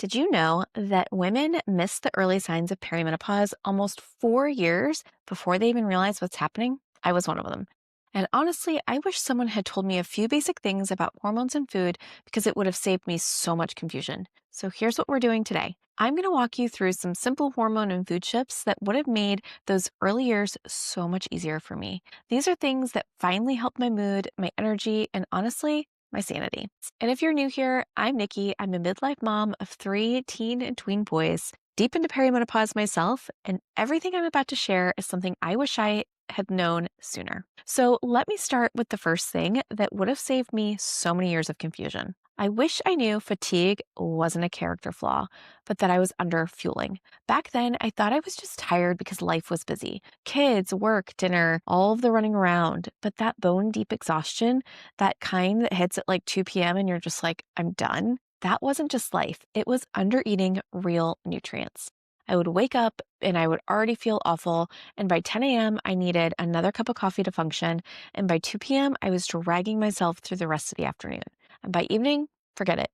Did you know that women miss the early signs of perimenopause almost 4 years before they even realize what's happening? I was one of them. And honestly, I wish someone had told me a few basic things about hormones and food because it would have saved me so much confusion. So here's what we're doing today. I'm going to walk you through some simple hormone and food shifts that would have made those early years so much easier for me. These are things that finally help my mood, my energy, and honestly, my sanity. And if you're new here, I'm Nikki. I'm a midlife mom of three teen and tween boys, deep into perimenopause myself, and everything I'm about to share is something I wish I had known sooner. So let me start with the first thing that would have saved me so many years of confusion. I wish I knew fatigue wasn't a character flaw, but that I was under fueling. Back then, I thought I was just tired because life was busy. Kids, work, dinner, all of the running around. But that bone deep exhaustion, that kind that hits at like 2 p.m. and you're just like, I'm done. That wasn't just life. It was under eating real nutrients. I would wake up and I would already feel awful. And by 10 a.m., I needed another cup of coffee to function. And by 2 p.m., I was dragging myself through the rest of the afternoon. And by evening, forget it.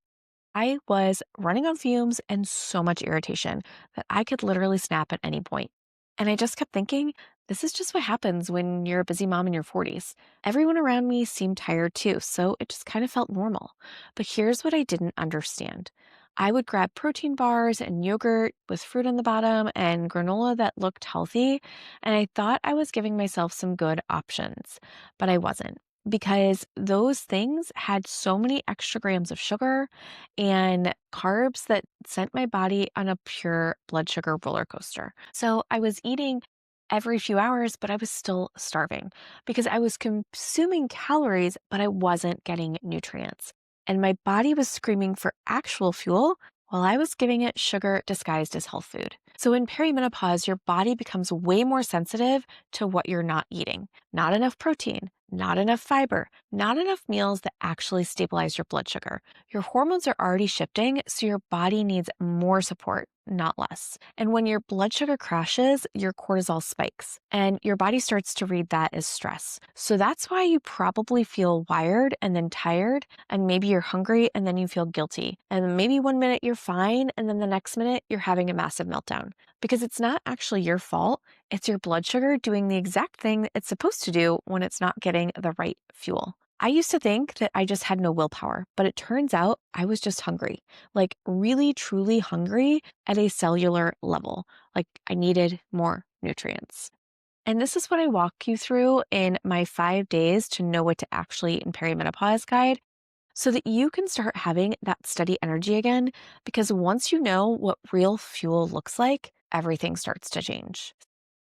I was running on fumes and so much irritation that I could literally snap at any point. And I just kept thinking, this is just what happens when you're a busy mom in your 40s. Everyone around me seemed tired too, so it just kind of felt normal. But here's what I didn't understand. I would grab protein bars and yogurt with fruit on the bottom and granola that looked healthy, and I thought I was giving myself some good options, but I wasn't because those things had so many extra grams of sugar and carbs that sent my body on a pure blood sugar roller coaster. So I was eating every few hours, but I was still starving because I was consuming calories, but I wasn't getting nutrients. And my body was screaming for actual fuel while I was giving it sugar disguised as health food. So in perimenopause, your body becomes way more sensitive to what you're not eating. Not enough protein, not enough fiber, not enough meals that actually stabilize your blood sugar. Your hormones are already shifting, so your body needs more support, not less. And when your blood sugar crashes, your cortisol spikes, and your body starts to read that as stress. So that's why you probably feel wired and then tired, and maybe you're hungry and then you feel guilty. And maybe one minute you're fine, and then the next minute you're having a massive meltdown. Because it's not actually your fault. It's your blood sugar doing the exact thing it's supposed to do when it's not getting the right fuel. I used to think that I just had no willpower, but it turns out I was just hungry, like really, truly hungry at a cellular level. Like I needed more nutrients. And this is what I walk you through in my 5 days to know what to actually eat in perimenopause guide so that you can start having that steady energy again. Because once you know what real fuel looks like, everything starts to change.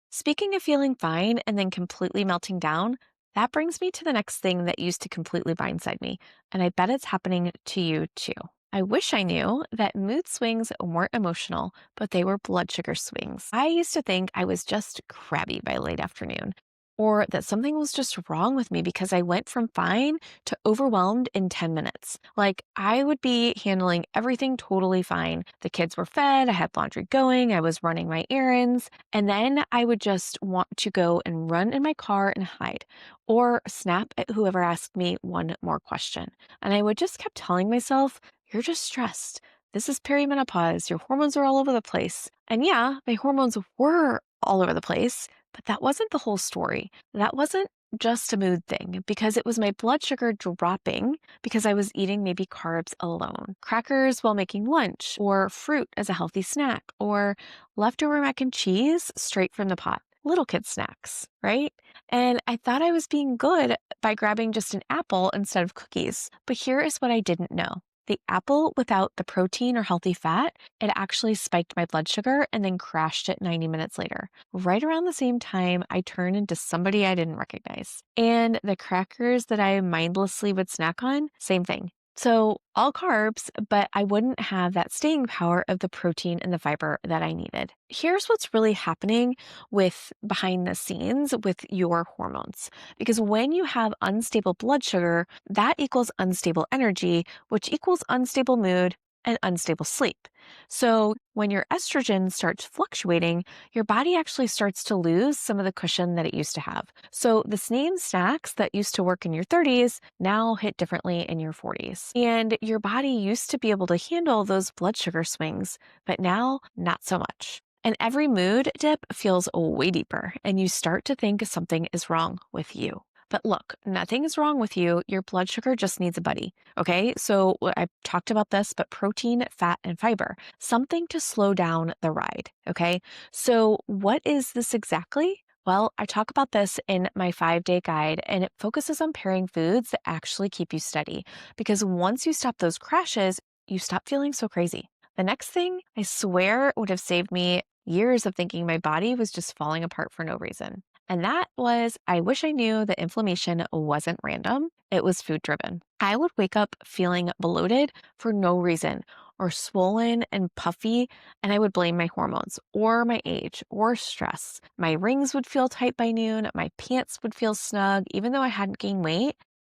Speaking of feeling fine and then completely melting down, that brings me to the next thing that used to completely blindside me, and I bet it's happening to you too. I wish I knew that mood swings weren't emotional, but they were blood sugar swings. I used to think I was just crabby by late afternoon, or that something was just wrong with me because I went from fine to overwhelmed in 10 minutes. Like I would be handling everything totally fine. The kids were fed, I had laundry going, I was running my errands, and then I would just want to go and run in my car and hide or snap at whoever asked me one more question. And I would just kept telling myself, you're just stressed. This is perimenopause. Your hormones are all over the place. And yeah, my hormones were all over the place, but that wasn't the whole story. That wasn't just a mood thing because it was my blood sugar dropping because I was eating maybe carbs alone, crackers while making lunch, or fruit as a healthy snack, or leftover mac and cheese straight from the pot. Little kid snacks, right? And I thought I was being good by grabbing just an apple instead of cookies. But here is what I didn't know. The apple without the protein or healthy fat, it actually spiked my blood sugar and then crashed it 90 minutes later. Right around the same time, I turned into somebody I didn't recognize. And the crackers that I mindlessly would snack on, same thing. So all carbs, but I wouldn't have that staying power of the protein and the fiber that I needed. Here's what's really happening with behind the scenes with your hormones. Because when you have unstable blood sugar, that equals unstable energy, which equals unstable mood, and unstable sleep. So, when your estrogen starts fluctuating, your body actually starts to lose some of the cushion that it used to have. So, the same snacks that used to work in your 30s now hit differently in your 40s. And your body used to be able to handle those blood sugar swings, but now not so much. And every mood dip feels way deeper, and you start to think something is wrong with you. But look, nothing is wrong with you. Your blood sugar just needs a buddy. Okay. So I talked about this, but protein, fat, and fiber, something to slow down the ride. Okay. So what is this exactly? Well, I talk about this in my 5-day guide, and it focuses on pairing foods that actually keep you steady. Because once you stop those crashes, you stop feeling so crazy. The next thing, I swear, would have saved me years of thinking my body was just falling apart for no reason. And that was, I wish I knew that inflammation wasn't random, it was food driven. I would wake up feeling bloated for no reason, or swollen and puffy, and I would blame my hormones, or my age, or stress. My rings would feel tight by noon, my pants would feel snug, even though I hadn't gained weight.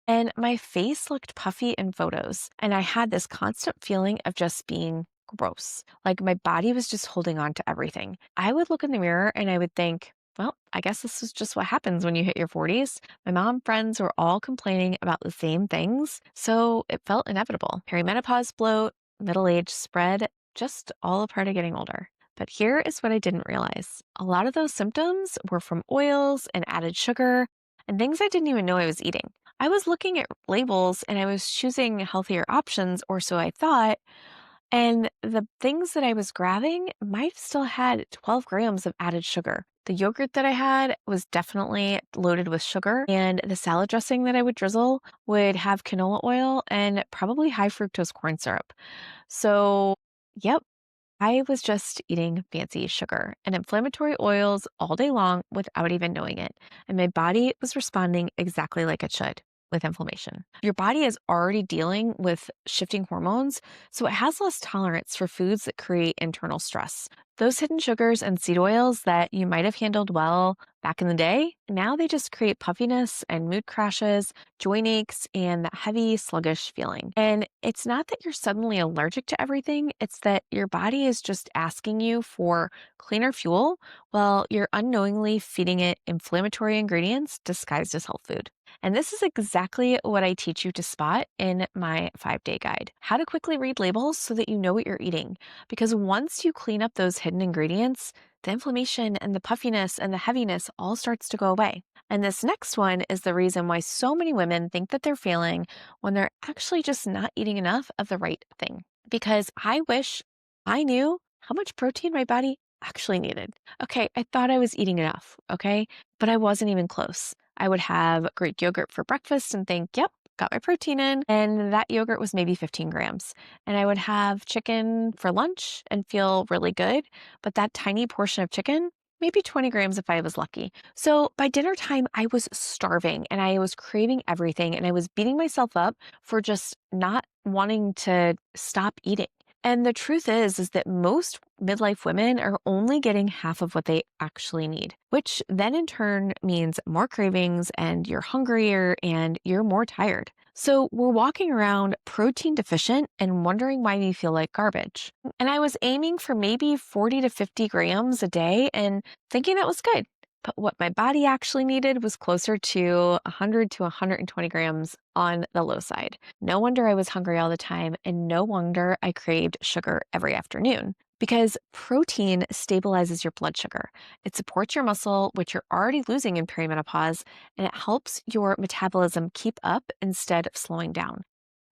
And my face looked puffy in photos. And I had this constant feeling of just being gross. Like my body was just holding on to everything. I would look in the mirror and I would think, well, I guess this is just what happens when you hit your 40s. My mom and friends were all complaining about the same things, so it felt inevitable. Perimenopause bloat, middle age spread, just all a part of getting older. But here is what I didn't realize. A lot of those symptoms were from oils and added sugar and things I didn't even know I was eating. I was looking at labels and I was choosing healthier options, or so I thought, and the things that I was grabbing might have still had 12 grams of added sugar. The yogurt that I had was definitely loaded with sugar, and the salad dressing that I would drizzle would have canola oil and probably high fructose corn syrup. So, yep, I was just eating fancy sugar and inflammatory oils all day long without even knowing it. And my body was responding exactly like it should with inflammation. Your body is already dealing with shifting hormones, so it has less tolerance for foods that create internal stress. Those hidden sugars and seed oils that you might have handled well back in the day, now they just create puffiness and mood crashes, joint aches, and that heavy, sluggish feeling. And it's not that you're suddenly allergic to everything, it's that your body is just asking you for cleaner fuel while you're unknowingly feeding it inflammatory ingredients disguised as health food. And this is exactly what I teach you to spot in my 5-day guide. How to quickly read labels so that you know what you're eating. Because once you clean up those hidden ingredients, the inflammation and the puffiness and the heaviness all starts to go away. And this next one is the reason why so many women think that they're failing when they're actually just not eating enough of the right thing. Because I wish I knew how much protein my body actually needed. Okay, I thought I was eating enough, okay, but I wasn't even close. I would have Greek yogurt for breakfast and think, yep, got my protein in. And that yogurt was maybe 15 grams. And I would have chicken for lunch and feel really good. But that tiny portion of chicken, maybe 20 grams if I was lucky. So by dinner time, I was starving and I was craving everything. And I was beating myself up for just not wanting to stop eating. And the truth is that most midlife women are only getting half of what they actually need, which then in turn means more cravings and you're hungrier and you're more tired. So we're walking around protein deficient and wondering why we feel like garbage. And I was aiming for maybe 40 to 50 grams a day and thinking that was good. But what my body actually needed was closer to 100 to 120 grams on the low side. No wonder I was hungry all the time, and no wonder I craved sugar every afternoon. Because protein stabilizes your blood sugar. It supports your muscle, which you're already losing in perimenopause, and it helps your metabolism keep up instead of slowing down.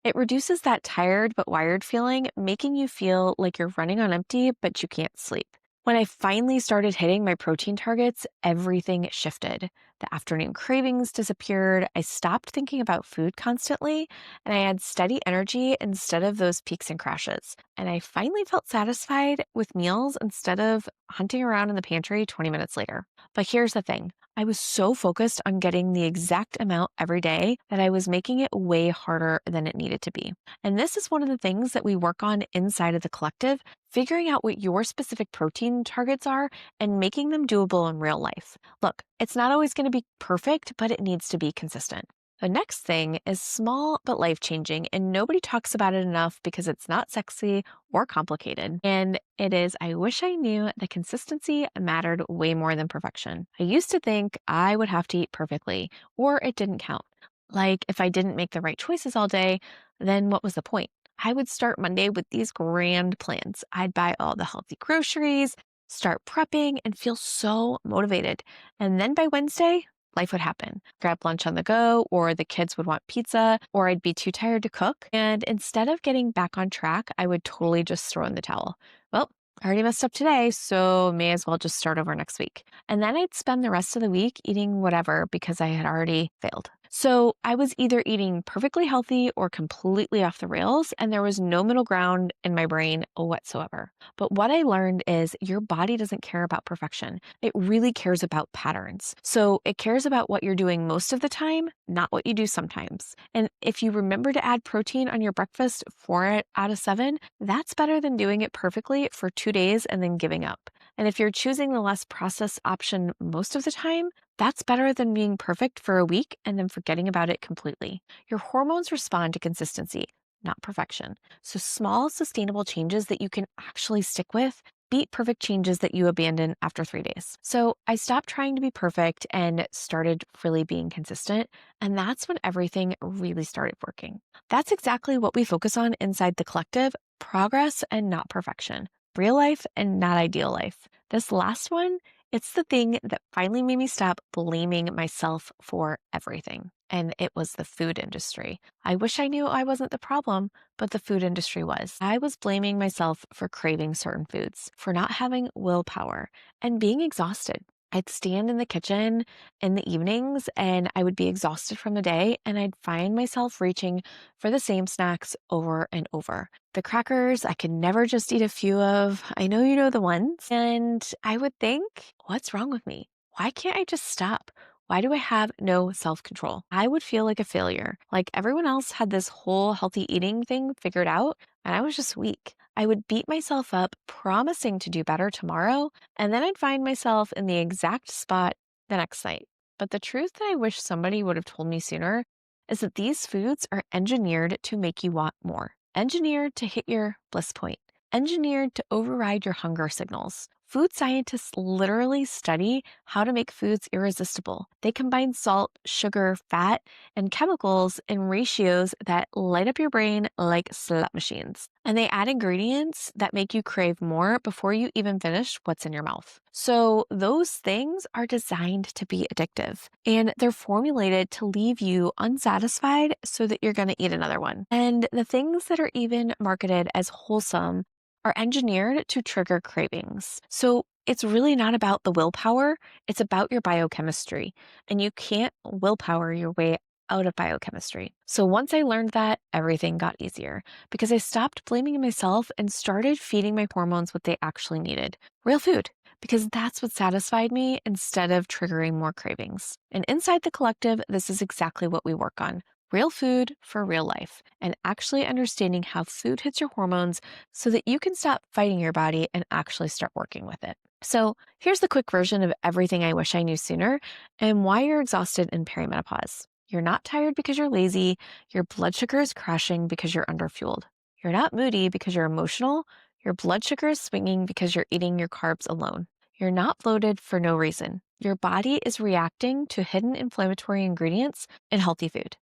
It reduces that tired but wired feeling, making you feel like you're running on empty, but you can't sleep. When I finally started hitting my protein targets, everything shifted. The afternoon cravings disappeared. I stopped thinking about food constantly, and I had steady energy instead of those peaks and crashes. And I finally felt satisfied with meals instead of hunting around in the pantry 20 minutes later. But here's the thing. I was so focused on getting the exact amount every day that I was making it way harder than it needed to be. And this is one of the things that we work on inside of the collective, figuring out what your specific protein targets are and making them doable in real life. Look, it's not always going to be perfect, but it needs to be consistent. The next thing is small but life changing, and nobody talks about it enough because it's not sexy or complicated. And it is, I wish I knew that consistency mattered way more than perfection. I used to think I would have to eat perfectly or it didn't count. Like if I didn't make the right choices all day, then what was the point? I would start Monday with these grand plans. I'd buy all the healthy groceries, start prepping, and feel so motivated. And then by Wednesday, life would happen. Grab lunch on the go, or the kids would want pizza, or I'd be too tired to cook. And instead of getting back on track, I would totally just throw in the towel. Well, I already messed up today, so may as well just start over next week. And then I'd spend the rest of the week eating whatever because I had already failed. So I was either eating perfectly healthy or completely off the rails, and there was no middle ground in my brain whatsoever. But what I learned is your body doesn't care about perfection. It really cares about patterns. So it cares about what you're doing most of the time, not what you do sometimes. And if you remember to add protein on your breakfast 4 out of 7, that's better than doing it perfectly for 2 days and then giving up. And if you're choosing the less processed option most of the time, that's better than being perfect for a week and then forgetting about it completely. Your hormones respond to consistency, not perfection. So small, sustainable changes that you can actually stick with beat perfect changes that you abandon after 3 days. So I stopped trying to be perfect and started really being consistent. And that's when everything really started working. That's exactly what we focus on inside the collective: progress and not perfection, real life and not ideal life. This last one, it's the thing that finally made me stop blaming myself for everything. And it was the food industry. I wish I knew I wasn't the problem, but the food industry was. I was blaming myself for craving certain foods, for not having willpower, and being exhausted. I'd stand in the kitchen in the evenings and I would be exhausted from the day, and I'd find myself reaching for the same snacks over and over. The crackers I could never just eat a few of. I know you know the ones. And I would think, what's wrong with me? Why can't I just stop? Why do I have no self control? I would feel like a failure, like everyone else had this whole healthy eating thing figured out, and I was just weak. I would beat myself up, promising to do better tomorrow, and then I'd find myself in the exact spot the next night. But the truth that I wish somebody would have told me sooner is that these foods are engineered to make you want more, engineered to hit your bliss point, engineered to override your hunger signals. Food scientists literally study how to make foods irresistible. They combine salt, sugar, fat, and chemicals in ratios that light up your brain like slot machines. And they add ingredients that make you crave more before you even finish what's in your mouth. So those things are designed to be addictive, and they're formulated to leave you unsatisfied so that you're going to eat another one. And the things that are even marketed as wholesome are engineered to trigger cravings. So it's really not about the willpower, it's about your biochemistry. And you can't willpower your way out of biochemistry. So once I learned that, everything got easier because I stopped blaming myself and started feeding my hormones what they actually needed: real food, because that's what satisfied me instead of triggering more cravings. And inside the collective, this is exactly what we work on: real food for real life, and actually understanding how food hits your hormones so that you can stop fighting your body and actually start working with it. So here's the quick version of everything I wish I knew sooner and why you're exhausted in perimenopause. You're not tired because you're lazy. Your blood sugar is crashing because you're underfueled. You're not moody because you're emotional. Your blood sugar is swinging because you're eating your carbs alone. You're not bloated for no reason. Your body is reacting to hidden inflammatory ingredients in healthy food.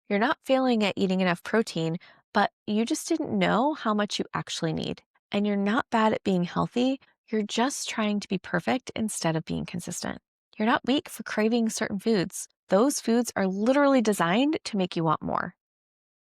You're not failing at eating enough protein, but you just didn't know how much you actually need. And you're not bad at being healthy. You're just trying to be perfect instead of being consistent. You're not weak for craving certain foods. Those foods are literally designed to make you want more.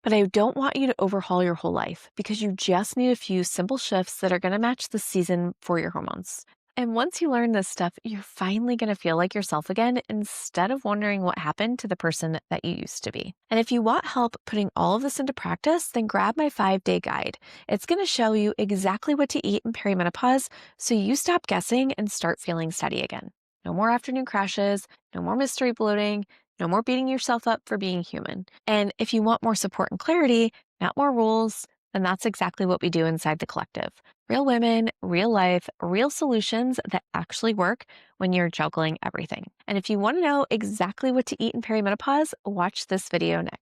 But I don't want you to overhaul your whole life because you just need a few simple shifts that are going to match the season for your hormones. And once you learn this stuff, you're finally going to feel like yourself again instead of wondering what happened to the person that you used to be. And if you want help putting all of this into practice, then grab my 5-day guide. It's going to show you exactly what to eat in perimenopause so you stop guessing and start feeling steady again. No more afternoon crashes, no more mystery bloating, no more beating yourself up for being human. And if you want more support and clarity, not more rules, And that's exactly what we do inside the collective. Real women, real life, real solutions that actually work when you're juggling everything. And if you want to know exactly what to eat in perimenopause, watch this video next.